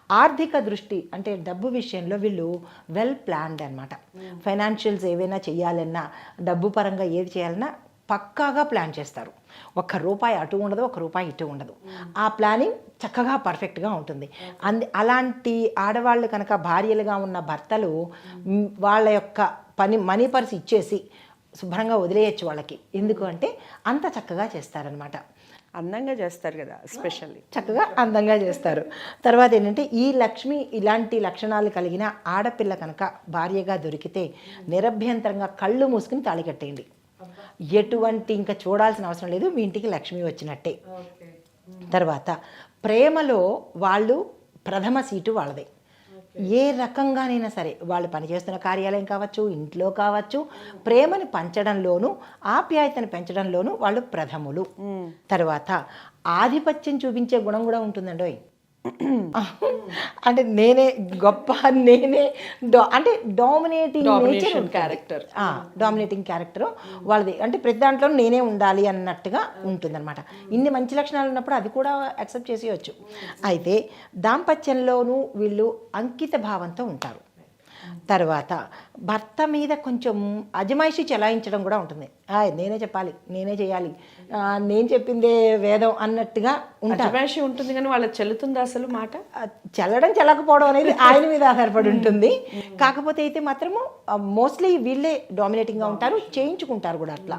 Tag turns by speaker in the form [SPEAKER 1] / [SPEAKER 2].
[SPEAKER 1] ఆర్థిక దృష్టి అంటే డబ్బు విషయంలో వీళ్ళు వెల్ ప్లాన్డ్ అనమాట. ఫైనాన్షియల్స్ ఏవైనా చేయాలన్నా, డబ్బు పరంగా ఏది చేయాలన్నా పక్కాగా ప్లాన్ చేస్తారు. ఒక్క రూపాయి అటు ఉండదు, ఒక రూపాయి ఇటు ఉండదు. ఆ ప్లానింగ్ చక్కగా పర్ఫెక్ట్గా ఉంటుంది. అలాంటి ఆడవాళ్ళు కనుక భార్యలుగా ఉన్న భర్తలు వాళ్ళ యొక్క మనీ పర్స్ ఇచ్చేసి శుభ్రంగా వదిలేయచ్చు వాళ్ళకి. ఎందుకు అంటే అంత చక్కగా చేస్తారనమాట.
[SPEAKER 2] అందంగా చేస్తారు కదా, ఎస్పెషల్లీ
[SPEAKER 1] చక్కగా అందంగా చేస్తారు. తర్వాత ఏంటంటే ఈ లక్ష్మి ఇలాంటి లక్షణాలు కలిగిన ఆడపిల్ల కనుక భార్యగా దొరికితే నిరభ్యంతరంగా కళ్ళు మూసుకుని తాళి కట్టేయండి. ఎటువంటి ఇంకా చూడాల్సిన అవసరం లేదు, మీ ఇంటికి లక్ష్మి వచ్చినట్టే. తర్వాత ప్రేమలో వాళ్ళు ప్రథమ సీటు వాళ్ళదే. ఏ రకంగానైనా సరే వాళ్ళు పనిచేస్తున్న కార్యాలయం కావచ్చు, ఇంట్లో కావచ్చు, ప్రేమని పంచడంలోనూ ఆప్యాయతను పెంచడంలోనూ వాళ్ళు ప్రథములు. తర్వాత ఆధిపత్యం చూపించే గుణం కూడా ఉంటుందండి. అంటే నేనే గొప్ప, నేనే అంటే డామినేటింగ్ క్యారెక్టర్, డామినేటింగ్ క్యారెక్టర్ వాళ్ళది. అంటే ప్రతి దాంట్లో నేనే ఉండాలి అన్నట్టుగా ఉంటుందన్నమాట. ఇన్ని మంచి లక్షణాలు ఉన్నప్పుడు అది కూడా యాక్సెప్ట్ చేసేయచ్చు. అయితే దాంపత్యంలోనూ వీళ్ళు అంకిత భావంతో ఉంటారు. తర్వాత భర్త మీద కొంచెం అజమాయిషి చెలాయించడం కూడా ఉంటుంది. నేనే చెప్పాలి, నేనే చేయాలి, నేను చెప్పిందే వేదం అన్నట్టుగా
[SPEAKER 2] అజమాయిషి ఉంటుంది. కానీ వాళ్ళకి చెల్లుతుంది అసలు మాట?
[SPEAKER 1] చెల్లడం చెల్లకపోవడం అనేది ఆయన మీద ఆధారపడి ఉంటుంది. కాకపోతే అయితే మాత్రము మోస్ట్లీ వీళ్ళే డామినేటింగ్గా ఉంటారు, చేయించుకుంటారు కూడా అట్లా.